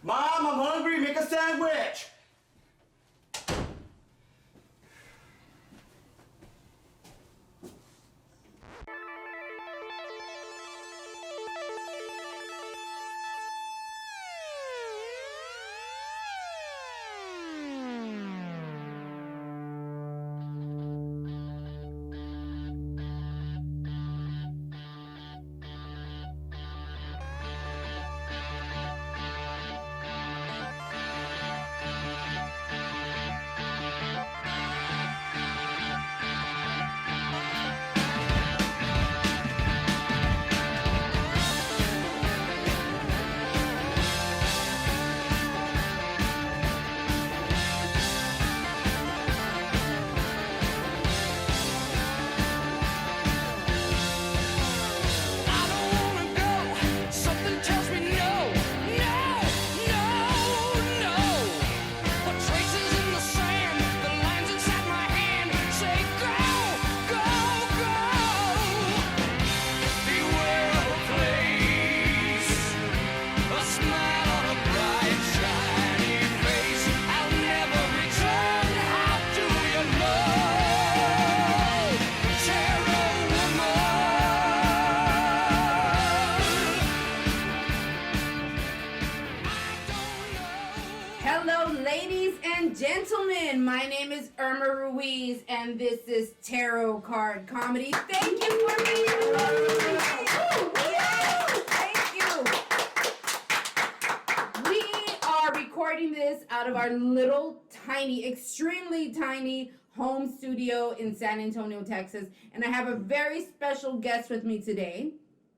Mom, I'm hungry. Make a sandwich. Gentlemen, my name is Irma Ruiz, and this is Tarot Card Comedy. Thank you for being here. Thank you. We are recording this out of our little tiny, extremely tiny home studio in San Antonio, Texas, and I have a very special guest with me today.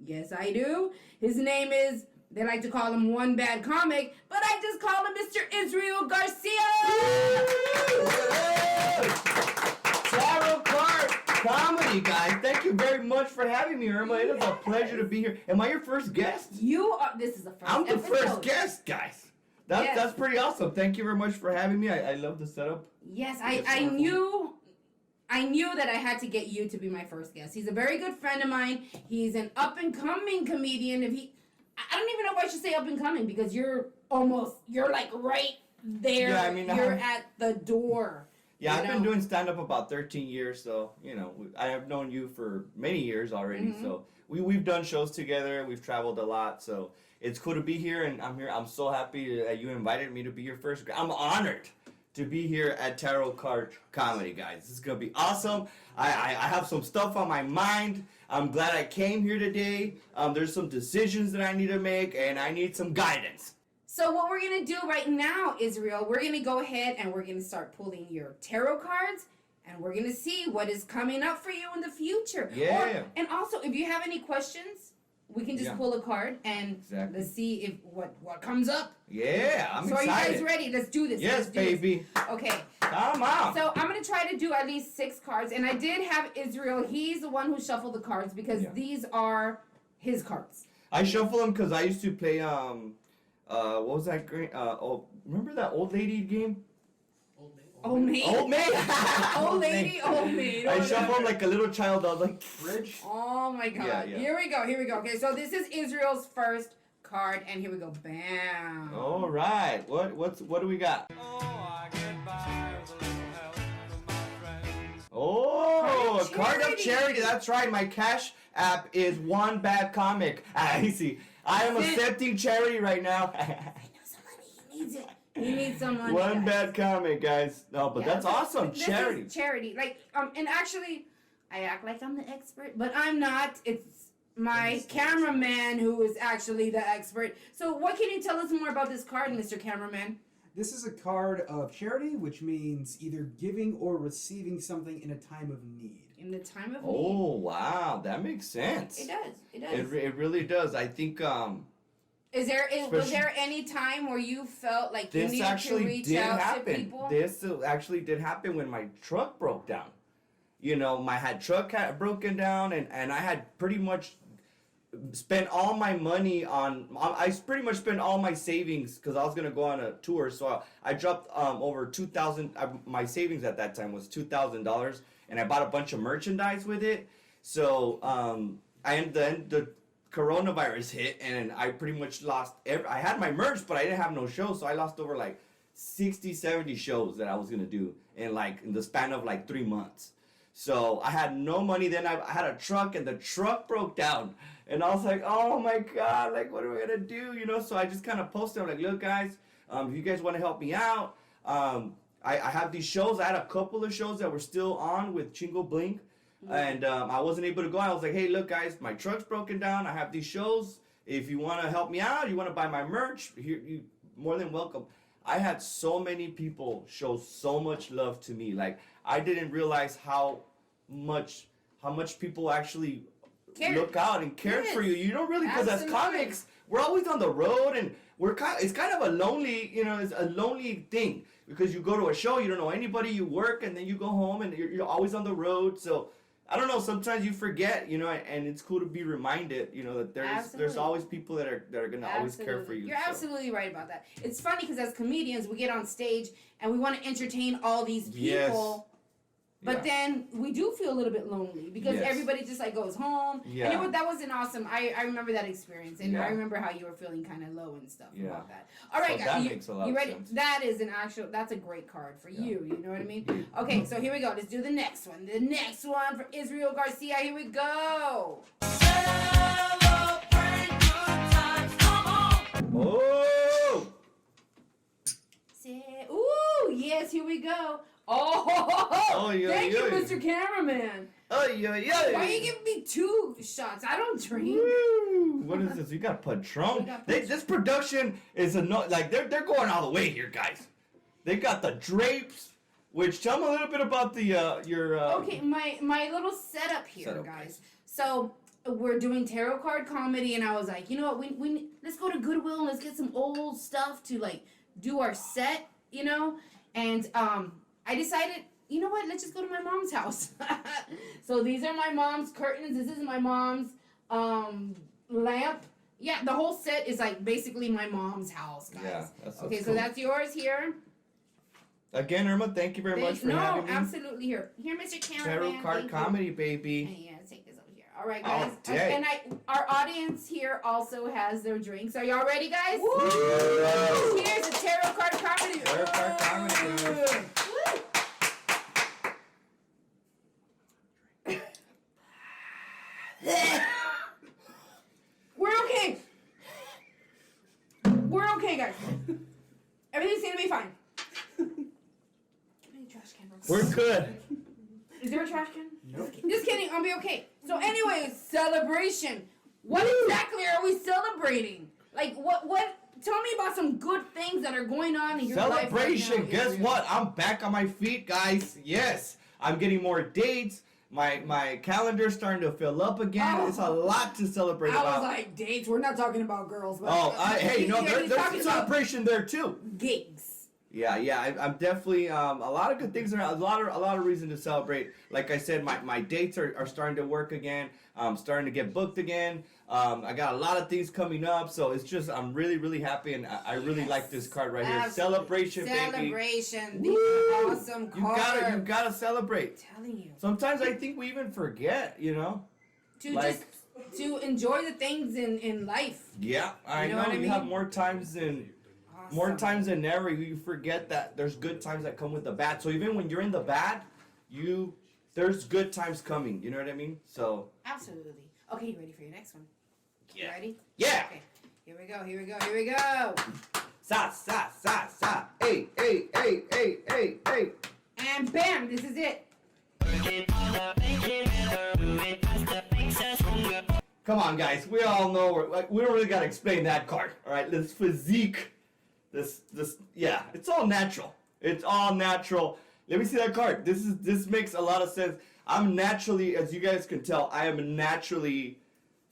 Yes, I do. His name is... They like to call him One Bad Comic, but I just call him Mr. Israel Garcia! Tarot Card Comedy, guys. Thank you very much for having me, Irma. It is a pleasure to be here. Am I your first guest? You are. This is the first I'm the episode. first guest, guys. That's pretty awesome. Thank you very much for having me. I love the setup. Yes, I knew that I had to get you to be my first guest. He's a very good friend of mine. He's an up-and-coming comedian. I don't even know if I should say up and coming because you're like right there. Yeah, I mean, you're at the door. Yeah, I've been doing stand-up about 13 years, so, I have known you for many years already, Mm-hmm. so we've done shows together, we've traveled a lot, so it's cool to be here, and I'm here. I'm so happy that you invited me to be your first. I'm honored to be here at Tarot Card Comedy, guys. This is going to be awesome. I have some stuff on my mind. I'm glad I came here today. There's some decisions that I need to make, and I need some guidance. So what we're going to do right now, Israel, we're going to go ahead and we're going to start pulling your tarot cards, and we're going to see what is coming up for you in the future. Yeah. And also, if you have any questions, we can just pull a card and let's see if what comes up. Yeah, I'm excited. So are you guys ready? Let's do this. Yes, baby. Okay. Come on. So I'm going to try to do at least 6 cards. And I did have Israel. He's the one who shuffled the cards because these are his cards. I shuffle them because I used to play, what was that game? Remember that old lady game? Old maid. Old maid. Old lady, old maid. I shuffled like a little child. I was like, Bridge. Oh my God. Yeah. Here we go. Okay, so this is Israel's first card, and here we go. Bam. all right. What do we got? Oh, a card of charity. That's right. My Cash App is One Bad Comic. I see. I am accepting charity right now. I know somebody. He needs it. He needs someone. One Bad Comic, guys. No, but that's awesome. This Charity. is charity. Like, and actually, I act like I'm the expert, but I'm not. It's my cameraman who is actually the expert. So what can you tell us more about this card, Mr. Cameraman? This is a card of charity, which means either giving or receiving something in a time of need. In the time of need. Oh, wow. That makes sense. It does. It does. It really does. I think was there any time where you felt like you this needed to actually reach did out happen. to people? This actually did happen when my truck broke down. My truck had broken down, and I had pretty much spent all my money on. I pretty much spent all my savings because I was gonna go on a tour. So I dropped over $2,000. My savings at that time was $2,000, and I bought a bunch of merchandise with it. So the coronavirus hit, and I pretty much lost. I had my merch, but I didn't have no shows, so I lost over like 60, 70 shows that I was gonna do in the span of like 3 months. So I had no money. Then I had a truck, and the truck broke down, and I was like, oh my god, like what are we gonna do? You know, so I just kind of posted, I'm like, look guys, if you guys want to help me out, I have these shows. I had a couple of shows that were still on with Chingo Blink, and I wasn't able to go. I was like, hey, look guys, my truck's broken down. I have these shows. If you want to help me out, you want to buy my merch, you more than welcome. I had so many people show so much love to me. Like I didn't realize how much people actually look out and care for you. You don't really, because as comics, we're always on the road, and it's kind of a lonely, it's a lonely thing, because you go to a show, you don't know anybody, you work, and then you go home, and you're always on the road. So I don't know, sometimes you forget, and it's cool to be reminded, that there's always people that are gonna always care for you. You're absolutely right about that. It's funny because as comedians, we get on stage and we want to entertain all these people. But then we do feel a little bit lonely because everybody just like goes home. Yeah. And that was an awesome. I remember that experience, and I remember how you were feeling kind of low and stuff about that. All right, so guys, that makes a lot you ready? of sense. That's a great card for you. You know what I mean? Okay, so here we go. Let's do the next one. The next one for Israel Garcia. Here we go. Celebrate good times. Come on. Oh. Ooh, yes. Here we go. Oh, thank you, Mr. Cameraman. Why are you giving me 2 shots? I don't drink. Woo. What is this? You got Patron. This production is they're going all the way here, guys. They got the drapes. Which tell me a little bit about the your. Okay, my little setup here, guys. So we're doing tarot card comedy, and I was like, you know what? We let's go to Goodwill and let's get some old stuff to like do our set, and I decided, you know what, let's just go to my mom's house. So these are my mom's curtains. This is my mom's lamp. Yeah, the whole set is like basically my mom's house, guys. Yeah, that's okay, cool. so that's yours here. Again, Irma, thank you very much for having me. No, absolutely. Here, Mr. Cameraman. Tarot card comedy, baby. And yeah, take this over here. All right, guys. Oh, and our audience here also has their drinks. Are y'all ready, guys? Woo! Here's the tarot card comedy. Tarot card comedy. We're okay, guys. Everything's gonna be fine. Give me a trash can. We're good. Is there a trash can? Nope. Just kidding. I'll be okay. So, anyways, celebration. What exactly are we celebrating? Like, what? Tell me about some good things that are going on in your life. Celebration. Right now, Guess what? I'm back on my feet, guys. Yes, I'm getting more dates. My calendar's starting to fill up again. It's a lot to celebrate about. I was like, dates. We're not talking about girls. But hey, there's a celebration there too. Gigs. Yeah. I'm definitely a lot of good things around. A lot of reason to celebrate. Like I said, my dates are starting to work again. I'm starting to get booked again. I got a lot of things coming up, so it's just I'm really, really happy, and I really like this card right here. Celebration, baby. Celebration. These are awesome cards. You gotta celebrate. I'm telling you. Sometimes I think we even forget, to enjoy the things in life. Yeah, I know. What I You mean? have more times than ever. You forget that there's good times that come with the bad. So even when you're in the bad, there's good times coming. You know what I mean? So absolutely. Okay, you ready for your next one? Yeah. You ready? Yeah. Okay. Here we go. Sa. Hey. And bam, this is it. Come on, guys. We all know we don't really gotta explain that card. All right, this physique, this it's all natural. It's all natural. Let me see that card. This makes a lot of sense. I'm naturally, as you guys can tell, I am naturally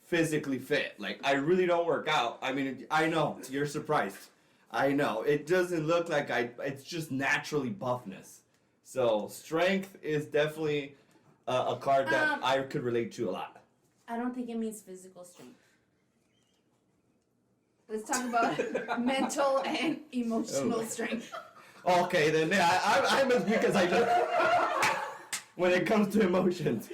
physically fit. Like I really don't work out. I mean, I know you're surprised. I know it doesn't look like it's just naturally buffness. So strength is definitely a card that I could relate to a lot. I don't think it means physical strength. Let's talk about mental and emotional strength. Okay, then I'm as weak as I just when it comes to emotions.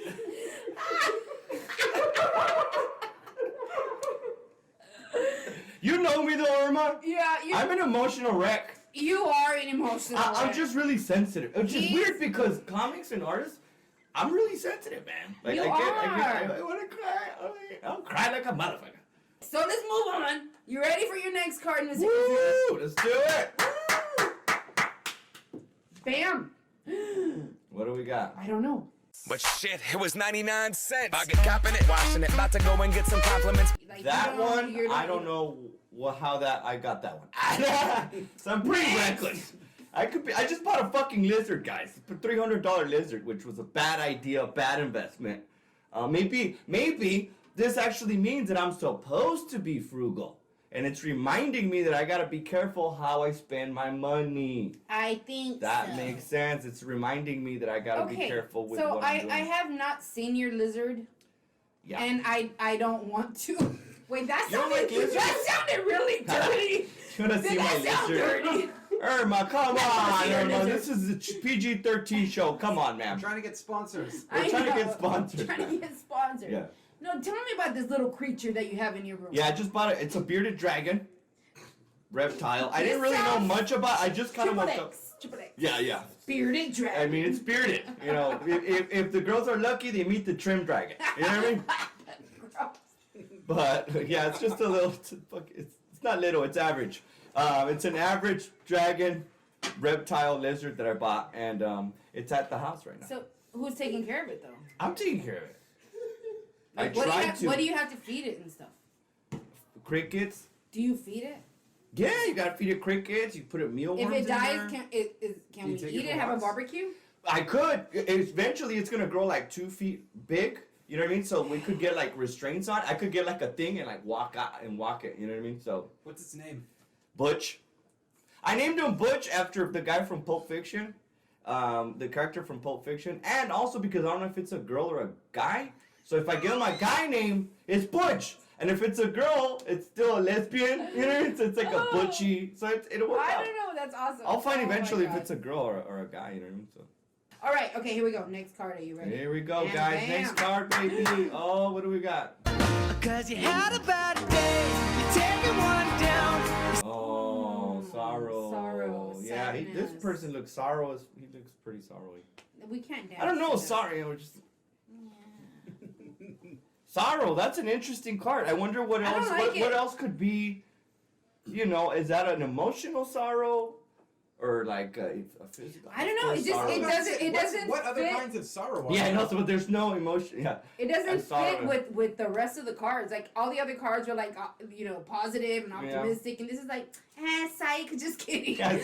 You know me though, Irma. Yeah, I'm an emotional wreck. you are an emotional. I'm wreck. just really sensitive. Which is He's- weird because comics and artists, I'm really sensitive, man. Like You I are. want to cry. I'll cry like a motherfucker. So let's move on. You ready for your next card, Mr. Woo! Let's do it. Bam. What do we got? I don't know. But shit, it was 99 cents. I get copping it, washing it, about to go and get some compliments. Like, That you don't- one, you're I don't know how that I got that one. So I'm pretty reckless. I just bought a fucking lizard, guys. A $300 lizard, which was a bad idea, a bad investment. Maybe this actually means that I'm supposed to be frugal, and it's reminding me that I gotta be careful how I spend my money. I think That so. makes sense. It's reminding me that I gotta be careful with what I'm doing. I have not seen your lizard, Yeah. and I don't want to. Wait, that You don't sounded like lizards? that sounded really dirty. You wanna see Did my that sound lizard? dirty? Irma, come Let's on, see your Irma. lizard. This is a PG-13 show. Come on, I'm man. trying to get sponsors. We're trying to know. get sponsored. Trying to get sponsored. Yeah. No, tell me about this little creature that you have in your room. Yeah, I just bought it. It's a bearded dragon. Reptile. I didn't This really know sounds- much about. I just kind of Triple woke up. X. Triple X. Yeah, yeah. Bearded dragon. I mean, it's bearded. You know, if the girls are lucky, they meet the trim dragon. You know what I mean? But yeah, it's just a little. It's not little. It's average. It's an average dragon, reptile, lizard that I bought, and it's at the house right now. So who's taking care of it though? I'm taking care of it. Like, I tried to. What do you have to feed it and stuff? Crickets. Do you feed it? Yeah, you gotta feed it crickets. You put it mealworms If it in dies, there. can we you take eat it it? for Have a walks? barbecue? I could. Eventually, it's gonna grow like 2 feet big. You know what I mean? So we could get like restraints on. I could get like a thing and like walk out and walk it. You know what I mean? So What's its name? Butch. I named him Butch after the guy from Pulp Fiction, the character from Pulp Fiction, and also because I don't know if it's a girl or a guy. So if I give him a guy name, it's Butch. And if it's a girl, it's still a lesbian. You know, it's like a butchy. So it'll work I out. don't know. That's awesome. I'll find Oh my eventually if God. it's a girl or a guy. You know what I mean? So. All right. Okay. Here we go. Next card. Are you ready? Here we go, And guys. bam. Next card, baby. Oh, what do we got? Cause you had a bad day, you take it one down. Oh, sorrow. Sorrow, Yeah, this sadness. person looks sorrow. He looks pretty sorrowy. We can't dance. I don't know. to that. Sorry, we're just sorrow. That's an interesting card. I wonder what I don't else. like What it. else could be? You know, is that an emotional sorrow, or like a physical? I don't know, it just- sorrow? it doesn't- it doesn't What other fit. kinds of sorrow are Yeah, there? no. So there's no emotion. Yeah. It doesn't I saw fit it. with the rest of the cards. Like all the other cards were like positive and Yeah. optimistic, and this is like psych. Just kidding. Guys,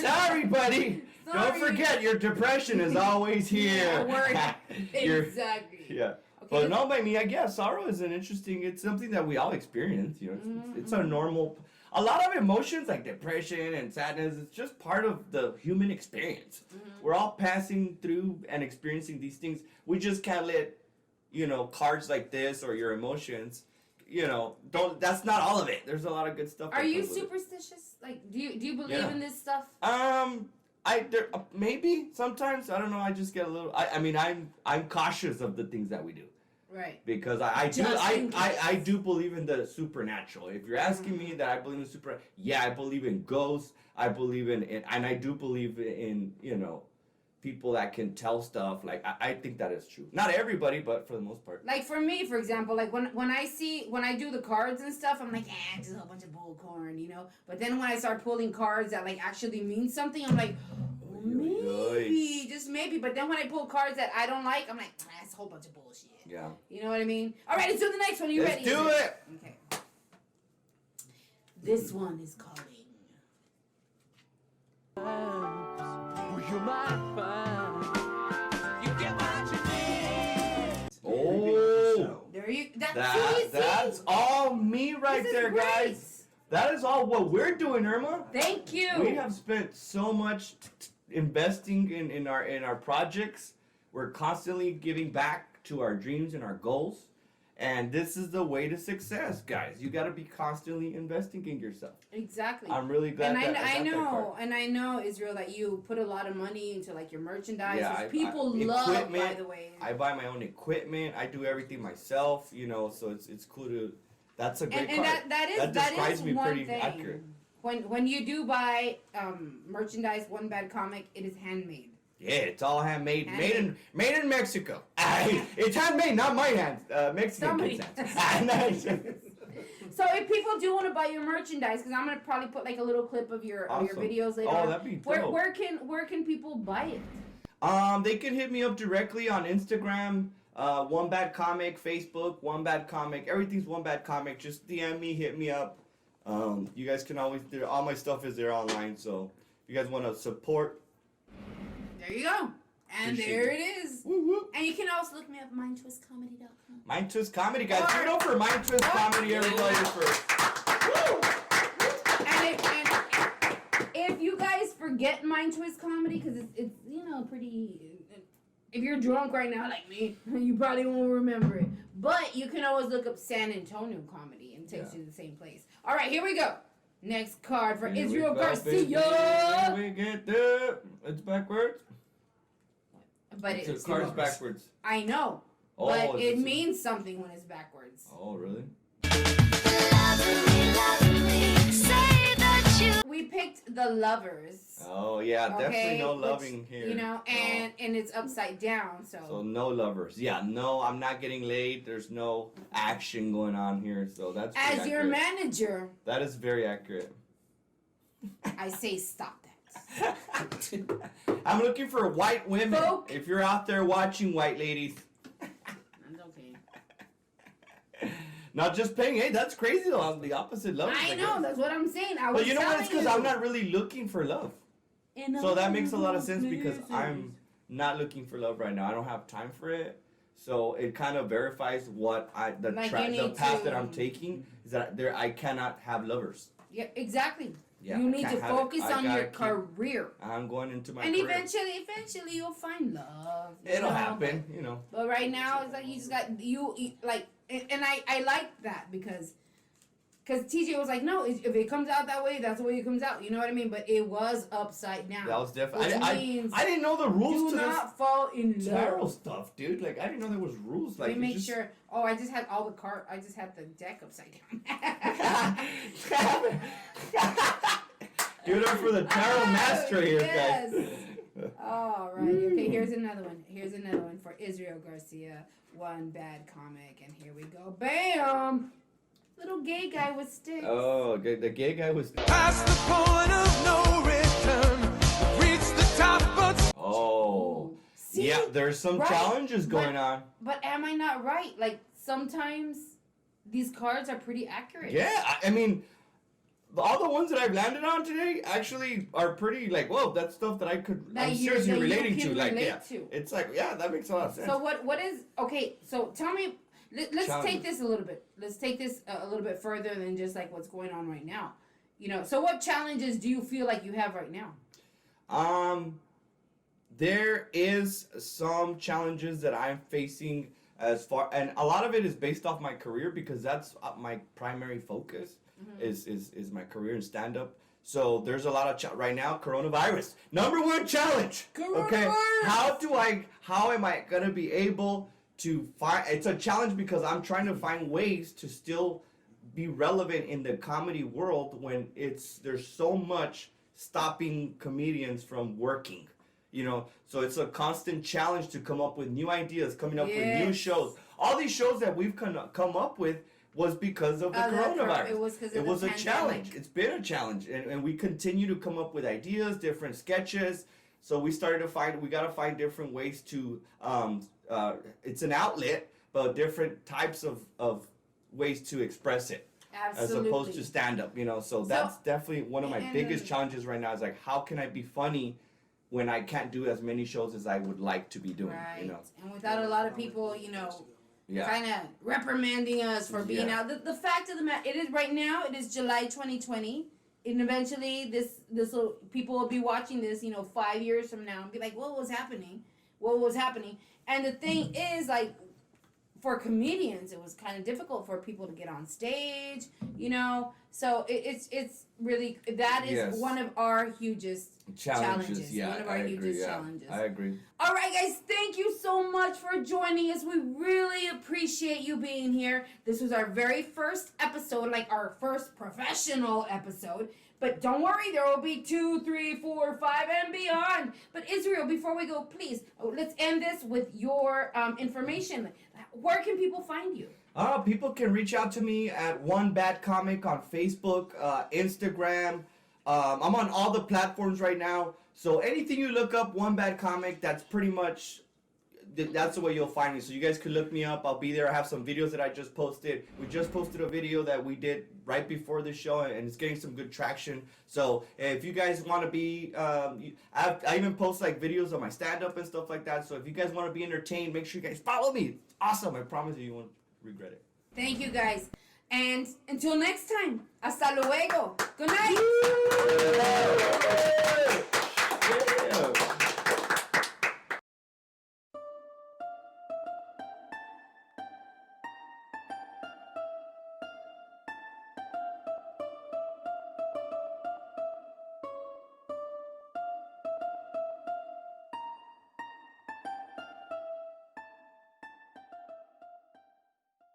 sorry, buddy. Sorry. Don't forget your depression is always here. Yeah, You're- exactly. yeah. Okay, But let's- no, by me, I guess sorrow is an interesting. It's something that we all experience. You know, it's a normal. A lot of emotions like depression and sadness. It's just part of the human experience. We're all passing through and experiencing these things. We just can't let, cards like this or your emotions. Don't. That's not all of it. There's a lot of good stuff. Are that you comes with it. superstitious? Like, do you believe Yeah. in this stuff? Maybe sometimes I don't know. I just get a little. I mean, I'm cautious of the things that we do. Right. Because I Just in case. I do believe in the supernatural. If you're asking me that I believe in I believe in ghosts. I believe in and I do believe in people that can tell stuff. Like I think that is true. Not everybody, but for the most part. Like for me, for example, like when I do the cards and stuff, I'm like, just a whole bunch of bullcorn, But then when I start pulling cards that like actually mean something, I'm like, maybe, just maybe. But then when I pull cards that I don't like, I'm like, that's a whole bunch of bullshit. Yeah. You know what I mean? All right, let's do the next one. You Let's ready? do it. Okay. This one is calling. You might find you get what you need. Oh, There you. that's all me right This is there, great. guys. That is all what we're doing, Irma. Thank you. We have spent so much investing in our projects. We're constantly giving back to our dreams and our goals. And this is the way to success, guys. You got to be constantly investing in yourself. Exactly. I'm really glad And that I got that know, card. and I know, Israel, that you put a lot of money into like your merchandise. Yeah, which people love, by the way. I buy my own equipment. I do everything myself, so it's cool to. That's a great And card. that describes is me one pretty thing. accurate. When you do buy merchandise, One Bad Comic, it is handmade. Yeah, it's all handmade. Handmade. Made in Mexico. It's handmade, not my hands. Mexican Somebody- hands. So if people do want to buy your merchandise, because I'm gonna probably put like a little clip of your Awesome. videos later. Oh, on. that'd be Where dope. where can people buy it? They can hit me up directly on Instagram, One Bad Comic, Facebook, One Bad Comic. Everything's One Bad Comic. Just DM me, hit me up. You guys can always all my stuff is there online. So if you guys want to support, There you go. And Appreciate there it. it is. woo woo. And you can also look me up mindtwistcomedy.com. Mind Twist Comedy, guys. Or- Give it up for Mind Twist or- Comedy, everybody. For And if you guys forget Mind Twist Comedy, because it's pretty. If you're drunk right now like me, you probably won't remember it. But you can always look up San Antonio Comedy and it takes you to the same place. All right, here we go. Next card for Here we Israel go, Garcia. baby. We get there. It's backwards. But The it's card's backwards. I know, Oh, but it it's- means something when it's backwards. Oh, really? We picked the Lovers. Oh, yeah. Definitely Okay, no which, loving here. You know, and it's upside down, So no lovers. Yeah, no, I'm not getting laid. There's no action going on here. So that's pretty as your accurate. manager, That is very accurate. I say stop that. I'm looking for white women. Folk. If you're out there watching, white ladies, That's okay. not just paying. Hey, that's crazy though. I'm the opposite love. I know, that's what I'm saying. I was But you know what? It's because telling I'm not really looking for love. you. So that makes a lot of sense because Places. I'm not looking for love right now. I don't have time for it. So it kind of verifies what the Like you the need path to- that I'm taking is that I cannot have lovers. Yeah, exactly. Yeah, you I need to can't have it. focus I on gotta your keep- career. I'm going into my And career. eventually you'll find love. you It'll know, happen, you know. But right now it's like you just got you like, and I like that because TJ was like, no, if it comes out that way, that's the way it comes out. You know what I mean? But it was upside down. That was different. Which I means didn't know the rules do to not fall in this tarot love. stuff, dude. Like I didn't know there was rules. Like Let me it make just- sure. Oh, I just had all the card. I just had the deck upside down. Give it up for the tarot master here, yes. guys. All right. Okay, here's another one. Here's another one for Israel Garcia. One Bad Comic, and here we go. Bam! Little gay guy with sticks. Oh, the gay guy was. Past the point of no return. Reach the top, but Oh. See? Yeah, there's some Right, challenges going on. But am I not right? Like sometimes these cards are pretty accurate. Yeah, I mean, all the ones that I've landed on today actually are pretty like, whoa, that's stuff that I could. That I'm you- seriously that you relating can to. Like, relate yeah, to. it's like, yeah, that makes a lot of sense. So what is okay? So tell me. Let's Challenges. take this a little bit. Let's take this a little bit further than just like what's going on right now. You know. So what challenges do you feel like you have right now? There is some challenges that I'm facing as far, and a lot of it is based off my career because that's my primary focus is my career in stand up. So there's a lot of right now. Coronavirus, #1 challenge. Okay, Coronavirus! how am I gonna be able to find? It's a challenge because I'm trying to find ways to still be relevant in the comedy world when there's so much stopping comedians from working. You know, so it's a constant challenge to come up with new ideas, coming up with new Yes. shows. All these shows that we've come up with was because of the coronavirus. It was because It was a challenge. It's been a challenge, and we continue to come up with ideas, different sketches. So we started to we got to find different ways to. It's an outlet, but different types of ways to express it, Absolutely. as opposed to stand up. You know, so that's definitely one of my and- biggest challenges right now. Is like, how can I be funny when I can't do as many shows as I would like to be doing? Right. You know, And without a lot of people, yeah. kind of reprimanding us for being Yeah. out. The fact of the matter, it is right now. It is July 2020, and eventually people will be watching this, 5 years from now, and be like, "What was happening? What was happening?" And the thing is, like, for comedians, it was kind of difficult for people to get on stage, you know. So it's really, that is Yes. one of our hugest challenges. Yeah, One of our I agree, hugest yeah. challenges. I agree. All right, guys, thank you so much for joining us. We really appreciate you being here. This was our very first episode, like our first professional episode. But don't worry, there will be 2, 3, 4, 5, and beyond. But Israel, before we go, please, let's end this with your information. Where can people find you? People can reach out to me at One Bad Comic on Facebook, Instagram. I'm on all the platforms right now. So anything you look up, One Bad Comic, that's pretty much, that's the way you'll find me. So you guys can look me up. I'll be there. I have some videos that I just posted. We just posted a video that we did right before the show, and it's getting some good traction. So if you guys want to be, I even post like videos of my stand-up and stuff like that. So if you guys want to be entertained, make sure you guys follow me. It's awesome. I promise you won't regret it. Thank you, guys. And until next time, hasta luego.